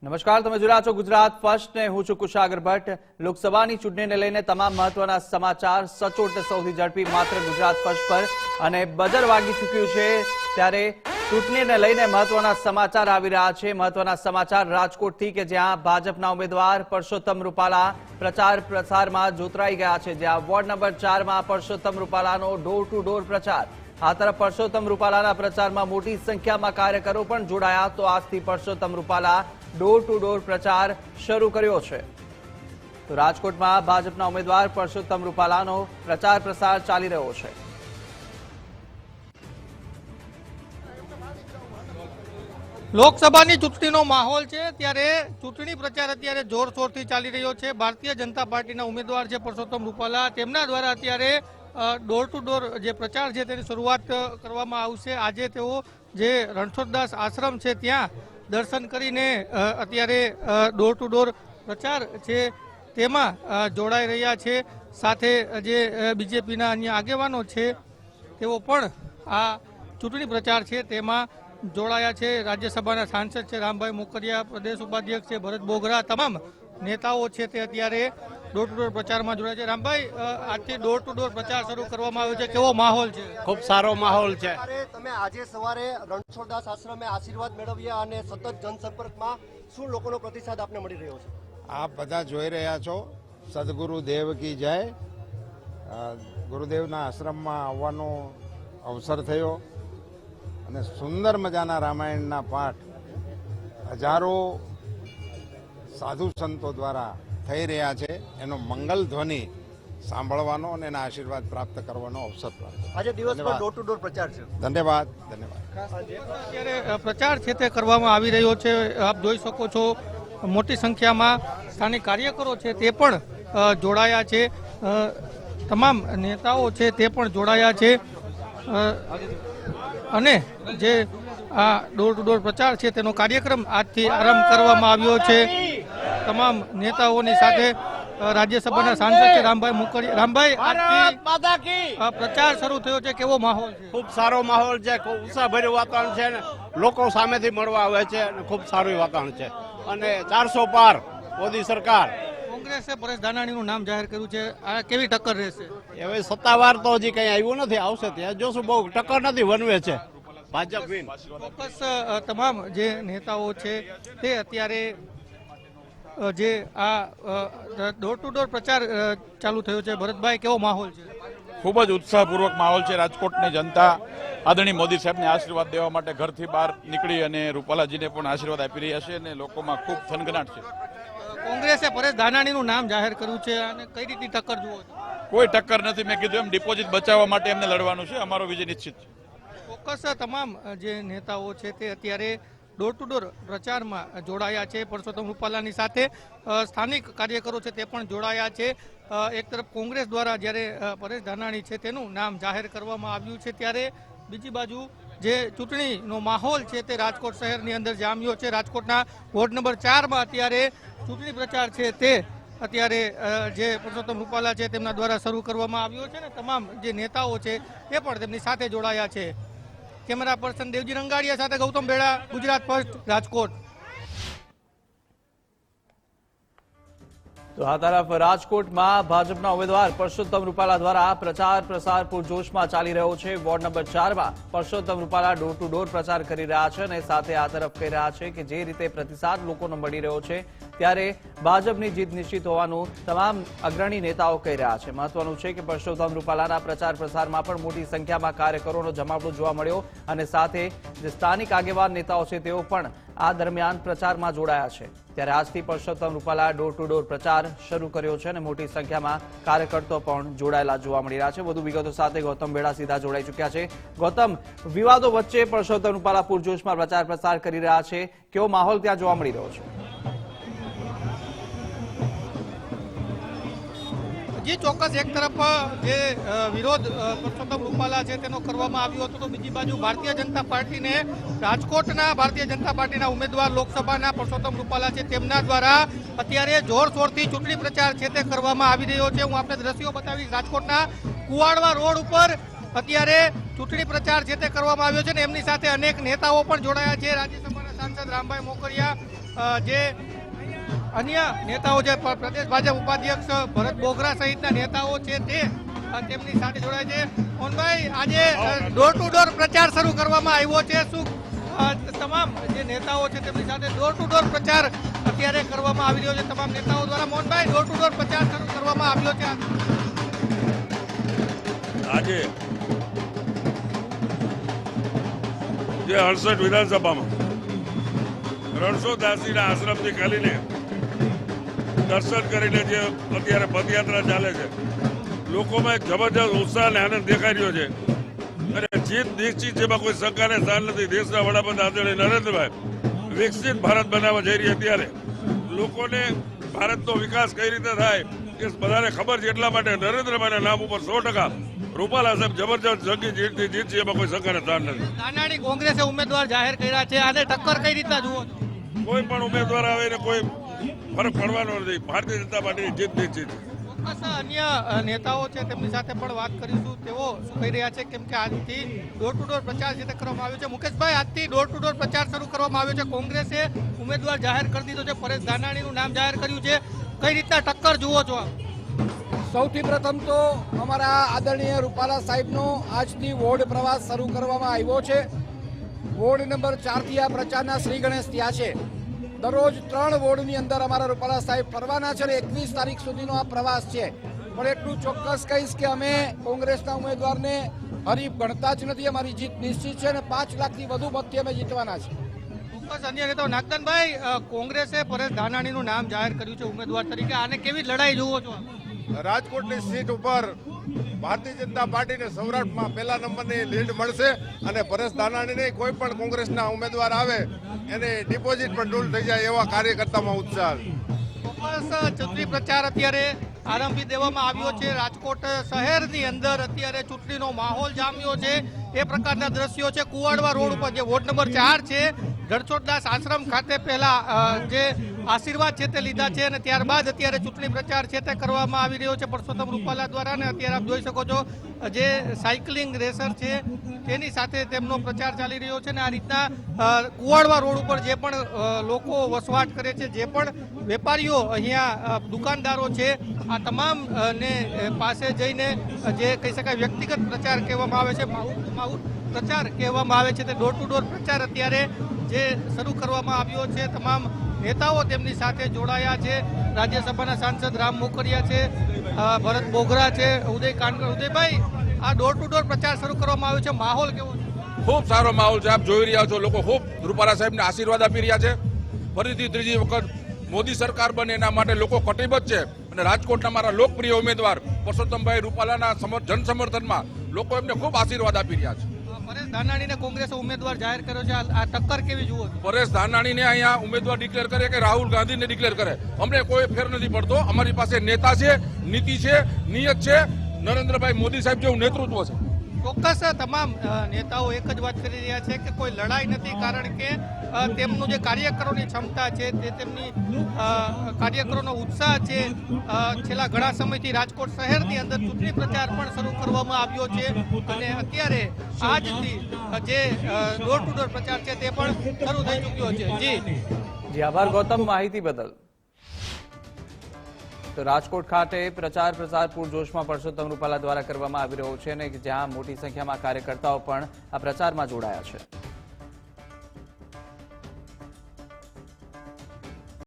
નમસ્કાર, તમે જોઈ રહ્યા છો ગુજરાત ફર્સ્ટ ને હું છું કુશાગર ભટ્ટ। લોકસભાની ચૂંટણીને લઈને તમામ મહત્વના સમાચાર સચોટ સૌથી ઝડપી માત્ર ગુજરાત ફર્સ્ટ પર અને બજર વાગી ચૂક્યું છે ત્યારે ચૂંટણીને લઈને મહત્વના સમાચાર આવી રહ્યા છે। મહત્વના સમાચાર રાજકોટથી કે જ્યાં ભાજપના ઉમેદવાર પરસોત્તમ રૂપાલા પ્રચાર પ્રસારમાં જોતરાઈ ગયા છે। જ્યાં વોર્ડ નંબર 4 માં પરસોત્તમ રૂપાલાનો ડોર ટુ ડોર પ્રચાર। આ તરફ પરસોત્તમ રૂપાલાના પ્રચારમાં મોટી સંખ્યામાં કાર્યકરો પણ જોડાયા તો આજથી Parshottam Rupala door to door પ્રચાર શરૂ કર્યો છે। તો રાજકોટમાં ભાજપના ઉમેદવાર પરસોત્તમ રૂપાલાનો પ્રચાર પ્રસાર ચાલી રહ્યો છે। લોકસભાની ચૂંટણીનો માહોલ છે ત્યારે ચૂંટણી પ્રચાર અત્યારે જોરશોરથી ચાલી રહ્યો છે। ભારતીય જનતા પાર્ટીના ઉમેદવાર છે પરસોત્તમ રૂપાલા, તેમના દ્વારા અત્યારે ડોર ટુ ડોર જે પ્રચાર છે તેની શરૂઆત કરવામાં આવશે। આજે તેઓ જે રણછોડદાસ આશ્રમ છે ત્યાં દર્શન કરીને અત્યારે ડોર ટુ ડોર પ્રચાર છે તેમાં જોડાઈ રહ્યા છે। સાથે જે બીજેપીના અન્ય આગેવાનો છે તેઓ પણ આ ચૂંટણી પ્રચાર છે તેમાં જોડાયા છે। રાજ્યસભાના સાંસદ છે રામભાઈ મોકરિયા, પ્રદેશ ઉપાધ્યક્ષ છે ભરત બોગરા, તમામ નેતાઓ છે તે અત્યારે ડોર ટુ ડોર પ્રચારમાં જોડાયા છે। રામભાઈ, આજથી ડોર ટુ ડોર પ્રચાર શરૂ કરવામાં આવ્યો છે, કેવો માહોલ છે? ખૂબ સારો માહોલ છે। તમે આજે સવારે રણછોડદાસ આશ્રમે આશીર્વાદ મેળવ્યા અને સતત જનસંપર્કમાં શું લોકોનો પ્રતિસાદ આપને મળી રહ્યો છે? આપ બધા જોઈ રહ્યા છો, સદગુરુ દેવ કી જય। ગુરુદેવના આશ્રમમાં આવવાનો અવસર થયો અને સુંદર મજાના રામાયણના પાઠ હજારો સાધુ સંતો દ્વારા થઈ રહ્યા છે। એનો મંગલ ધ્વનિ સાંભળવાનો અને એના આશીર્વાદ પ્રાપ્ત કરવાનો અવસર પ્રાપ્ત। આજે દિવસભર ડોર ટુ ડોર પ્રચાર છે। ધન્યવાદ ધન્યવાદ। અત્યારે પ્રચાર છે તે કરવામાં આવી રહ્યો છે। આપ જોઈ શકો છો મોટી સંખ્યામાં સ્થાનિક કાર્યકરો છે તે પણ જોડાયા છે, તમામ નેતાઓ છે તે પણ જોડાયા છે અને જે આ ડોર ટુ ડોર પ્રચાર છે તેનો કાર્યક્રમ આજથી આરંભ કરવામાં આવ્યો છે। તમામ નેતાઓની સાથે રાજ્યસભાના સાંસદ છે રામભાઈ મોકરિયા। રામભાઈ, આજથી પ્રચાર શરૂ થયો છે, કેવો માહોલ છે? ખૂબ સારો માહોલ છે, ખૂબ ઉત્સાહભર્યું વાતાવરણ છે, લોકો સામેથી મળવા આવે છે અને ખૂબ સારું વાતાવરણ છે અને 400 પાર મોદી સરકાર। કોંગ્રેસે પરેશ ધાનાણીનું નામ જાહેર કર્યું છે, આ કેવી ટક્કર રહેશે? હવે સત્તાવાર તો હજી કઈ આવ્યું નથી, આવશે ત્યાં જોશું। બહુ ટક્કર નથી, વનવે છે ભાજપ વિન। ચોક્કસ તમામ જે નેતાઓ છે તે અત્યારે જે આ ડોર ટુ ડોર પ્રચાર ચાલુ થયો છે। ભરતભાઈ, કેવો માહોલ છે? ખૂબ જ ઉત્સાહપૂર્વક માહોલ છે। રાજકોટની જનતા આદરણીય મોદી સાહેબને આશીર્વાદ દેવા માટે ઘરથી બહાર નીકળી અને રૂપાલાજીને પણ આશીર્વાદ આપી રહ્યા છે અને લોકોમાં ખૂબ થનગનાટ છે। કોંગ્રેસે પરેશ ધાનાણીનું નામ જાહેર કર્યું છે અને કઈ રીતની ટક્કર જુઓ છો? કોઈ ટક્કર નથી, મેં કીધું એમ ડિપોઝિટ બચાવવા માટે એમને લડવાનું છે, અમારો વિજય નિશ્ચિત છે। ચોક્કસ તમામ જે નેતાઓ છે તે અત્યારે ડોર ટુ ડોર પ્રચારમાં જોડાયા છે। પરસોત્તમ રૂપાલાની સાથે સ્થાનિક કાર્યકરો છે તે પણ જોડાયા છે। એક તરફ કોંગ્રેસ દ્વારા જ્યારે પરેશ ધાનાણી છે તેનું નામ જાહેર કરવામાં આવ્યું છે ત્યારે બીજી બાજુ જે ચૂંટણીનો માહોલ છે તે રાજકોટ શહેરની અંદર જામ્યો છે। રાજકોટના વોર્ડ નંબર 4 માં અત્યારે ચૂંટણી પ્રચાર છે તે અત્યારે જે પરસોત્તમ રૂપાલા છે તેમના દ્વારા શરૂ કરવામાં આવ્યો છે ને તમામ જે નેતાઓ છે તે પણ તેમની સાથે જોડાયા છે। કેમેરા પર્સન દેવજી રંગાડિયા સાથે ગૌતમ બેડા, ગુજરાત ફર્સ્ટ, રાજકોટ। તો આ તરફ રાજકોટમાં ભાજપના ઉમેદવાર પરસોત્તમ રૂપાલા દ્વારા પ્રચાર પ્રસાર પૂરજોશમાં ચાલી રહ્યો છે। વોર્ડ નંબર 4 માં Parshottam Rupala door to door પ્રચાર કરી રહ્યા છે અને સાથે આ તરફ કહી રહ્યા છે કે જે રીતે પ્રતિસાદ લોકોનો મળી રહ્યો છે ત્યારે ભાજપની જીત નિશ્ચિત હોવાનું તમામ અગ્રણી નેતાઓ કહી રહ્યા છે। મહત્વનું છે કે પરસોત્તમ રૂપાલાના પ્રચાર પ્રસારમાં પણ મોટી સંખ્યામાં કાર્યકરોનો જમાવડો જોવા મળ્યો અને સાથે જે સ્થાનિક આગેવાન નેતાઓ છે તેઓ પણ આ દરમિયાન પ્રચારમાં જોડાયા છે। ત્યારે આજથી Parshottam Rupala door to door પ્રચાર શરૂ કર્યો છે અને મોટી સંખ્યામાં કાર્યકર્તાઓ પણ જોડાયેલા જોવા મળી રહ્યા છે। વધુ વિગતો સાથે ગૌતમ બેડા સીધા જોડાઈ ચૂક્યા છે। ગૌતમ, વિવાદો વચ્ચે પરસોત્તમ રૂપાલા પૂરજોશમાં પ્રચાર પ્રસાર કરી રહ્યા છે, કેવો માહોલ ત્યાં જોવા મળી રહ્યો છે? જી ચોક્કસ, એક તરફ જે વિરોધ પરસોત્તમ રૂપાલા છે તેનો કરવામાં આવ્યો હતો તો બીજી બાજુ ભારતીય જનતા પાર્ટીને રાજકોટના ભારતીય જનતા પાર્ટીના ઉમેદવાર લોકસભાના પરસોત્તમ રૂપાલા છે તેમના દ્વારા અત્યારે જોરશોરથી ચૂંટણી પ્રચાર છે તે કરવામાં આવી રહ્યો છે। હું આપને દ્રશ્યો બતાવીશ। રાજકોટના કુવાડવા રોડ ઉપર અત્યારે ચૂંટણી પ્રચાર છે તે કરવામાં આવ્યો છે ને એમની સાથે અનેક નેતાઓ પણ જોડાયા છે। રાજ્યસભાના સાંસદ રામભાઈ મોકરિયા, જે અન્ય નેતાઓ જે પ્રદેશ ભાજપ ઉપાધ્યક્ષ ભરત બોગરા સહિતના નેતાઓ છે તે તેમની સાથે જોડાય છે. મોહનભાઈ, આજે ડોર ટુ ડોર પ્રચાર શરૂ કરવામાં આવ્યો છે. શું તમામ જે નેતાઓ છે તેમની સાથે ડોર ટુ ડોર પ્રચાર અત્યારે કરવામાં આવી રહ્યો છે તમામ નેતાઓ દ્વારા? મોહનભાઈ, ડોર ટુ ડોર પ્રચાર શરૂ કરવામાં આવ્યો છે. આજે જે 68 વિધાનસભામાં રણછોડદાસજીના આશ્રમથી ચાલીને દર્શન કરીને જે અત્યારે પદયાત્રા ચાલે છે, લોકોમાં એક જબરજસ્ત ઉત્સાહ અને આનંદ દેખાઈ રહ્યો છે અને જીત નિશ્ચિત જેમાં કોઈ શંકાને સ્થાન નથી. દેશના વડાપ્રધાન આદરણીય નરેન્દ્રભાઈ વિકસિત ભારત બનાવવા જઈ રહ્યા ત્યારે લોકોને ભારતનો વિકાસ કઈ રીતે થાય એ બધાને ખબર છે. એટલા માટે નરેન્દ્રભાઈના નામ ઉપર 100% રૂપાલા સાહેબ જબરજસ્ત જંગી જીતથી જીતશે એમાં કોઈ શંકાને સ્થાન નથી. નાનાણી કોંગ્રેસે ઉમેદવાર જાહેર કર્યા છે, આને ટક્કર કઈ રીતના જુઓ છો? કોઈ પણ ઉમેદવાર આવે એને કોઈ ફરક પડવાનો નથી. ભારતીય જનતા પાર્ટીની જીત નિશ્ચિત છે. ચોક્કસ અન્ય નેતાઓ છે તેમની સાથે પણ વાત કરીશું. તેઓ શું કહી રહ્યા છે, કેમ કે આજથી ડોર ટુ ડોર પ્રચાર જે કરવામાં આવ્યો છે. મુકેશભાઈ, આજથી ડોર ટુ ડોર પ્રચાર શરૂ કરવામાં આવ્યો છે. કોંગ્રેસે ઉમેદવાર જાહેર કરી દીધો છે, પરેશ ધાનાણીનું નામ જાહેર કર્યું છે. કઈ રીતના ટક્કર જુઓ છો? સૌથી પ્રથમ તો અમારા આદરણીય રૂપાલા સાહેબનો આજથી વોર્ડ પ્રવાસ શરૂ કરવામાં આવ્યો છે. વોર્ડ નંબર 4 થી આ પ્રચારના શ્રી ગણેશ ત્યાં છે. દરરોજ 3 વોર્ડની અંદર અમારા રૂપાલા સાહેબ ફરવાના છે અને 21 તારીખ સુધીનો આ પ્રવાસ છે. પણ એટલું ચોક્કસ કહીશ કે અમે કોંગ્રેસના ઉમેદવારને હરીફ ગણતા જ નથી. અમારી જીત નિશ્ચિત છે અને 5 લાખથી વધુ મતથી અમે જીતવાના છે. ચોક્કસ અન્ય નેતાઓ. નાગદાનભાઈ, કોંગ્રેસે પરેશ ધાનાણીનું નામ જાહેર કર્યું છે ઉમેદવાર તરીકે, આને કેવી લડાઈ જુઓ છો? રાજકોટની સીટ ઉપર ભારતીય જનતા પાર્ટીને સૌરાષ્ટ્રમાં પહેલા નંબરની લીડ મળશે અને પરેશ ધાનાણીને કોઈ પણ કોંગ્રેસના ઉમેદવાર આવે એને ડિપોઝિટ પણ ડૂલ થઈ જાય એવા કાર્યકર્તામાં ઉત્સાહ. ચોક્કસ ચૂંટણી પ્રચાર અત્યારે આરંભી દેવામાં આવ્યો છે. રાજકોટ શહેરની અંદર અત્યારે ચૂંટણીનો માહોલ જામ્યો છે. એ પ્રકારના દ્રશ્યો છે કુવાડવા રોડ ઉપર, જે વોર્ડ નંબર 4 છે. રણછોડદાસ આશ્રમ ખાતે પહેલા જે આશીર્વાદ છે તે લીધા છે અને ત્યારબાદ અત્યારે ચૂંટણી પ્રચાર છે તે કરવામાં આવી રહ્યો છે પરસોત્તમ રૂપાલા દ્વારા. અને અત્યારે આપ જોઈ શકો છો જે સાયકલિંગ રેસર છે તેની સાથે તેમનો પ્રચાર ચાલી રહ્યો છે. અને આ રીતના કુવાડવા રોડ ઉપર જે પણ લોકો વસવાટ કરે છે, જે પણ વેપારીઓ અહીંયા દુકાનદારો છે, આ તમામ ને પાસે જઈને જે કહી શકાય વ્યક્તિગત પ્રચાર કહેવામાં આવે છે, માઉટ પ્રચાર કહેવામાં આવે છે, તે ડોર ટુ ડોર પ્રચાર અત્યારે જે શરૂ કરવામાં આવ્યો છે. તમામ નેતાઓ તેમની સાથે જોડાયા છે. રાજ્યસભાના સાંસદ રામ મોકરિયા છે, ભરત બોગરા છે, ઉદય કાનકર. ઉદયભાઈ, આ ડોર ટુ ડોર પ્રચાર શરૂ કરવામાં આવ્યો છે, માહોલ કેવો છે? ખૂબ સારો માહોલ છે. આપ જોઈ રહ્યા છો, લોકો ખૂબ રૂપાલા સાહેબને આશીર્વાદ આપી રહ્યા છે. ફરીથી ત્રીજી વખત મોદી સરકાર બને એના માટે લોકો કટિબદ્ધ છે અને રાજકોટના મારા લોકપ્રિય ઉમેદવાર પરસોત્તમભાઈ રૂપાલાના જનસમર્થનમાં લોકો એમને ખૂબ આશીર્વાદ આપી રહ્યા છે. પરેશ ધાનાણીને કોંગ્રેસે ઉમેદવાર જાહેર કર્યો છે, આ ટક્કર કેવી જુઓ છો? પરેશ ધાનાણીને અહીંયા ઉમેદવાર ડિક્લેર કરે કે રાહુલ ગાંધીને ડિક્લેર કરે, અમને કોઈ ફેર નથી પડતો. અમારી પાસે નેતા છે, નીતિ છે, નિયત છે. નરેન્દ્રભાઈ મોદી સાહેબ જેવું નેતૃત્વ છે. ચોક્કસ તમામ નેતાઓ એક જ વાત કરી રહ્યા છે કે કોઈ લડાઈ નથી, કારણ કે તેમનું જે કાર્યકરોની ક્ષમતા છે, તે તેમની કાર્યકરોનો ઉત્સાહ છે. છેલ્લા ઘણા સમયથી રાજકોટ શહેરની અંદર ચૂંટણી પ્રચાર પણ શરૂ કરવામાં આવ્યો છે અને અત્યારે આજથી જે ડોર ટુ ડોર પ્રચાર છે તે પણ શરૂ થઈ ચૂક્યો છે. જી આભાર ગૌતમ, માહિતી બદલ. તો રાજકોટ ખાતે પ્રચાર પૂરજોશમાં પરસોત્તમ રૂપાલા દ્વારા કરવામાં આવી રહ્યો છે અને જ્યાં મોટી સંખ્યામાં કાર્યકર્તાઓ પણ આ પ્રચારમાં જોડાયા છે.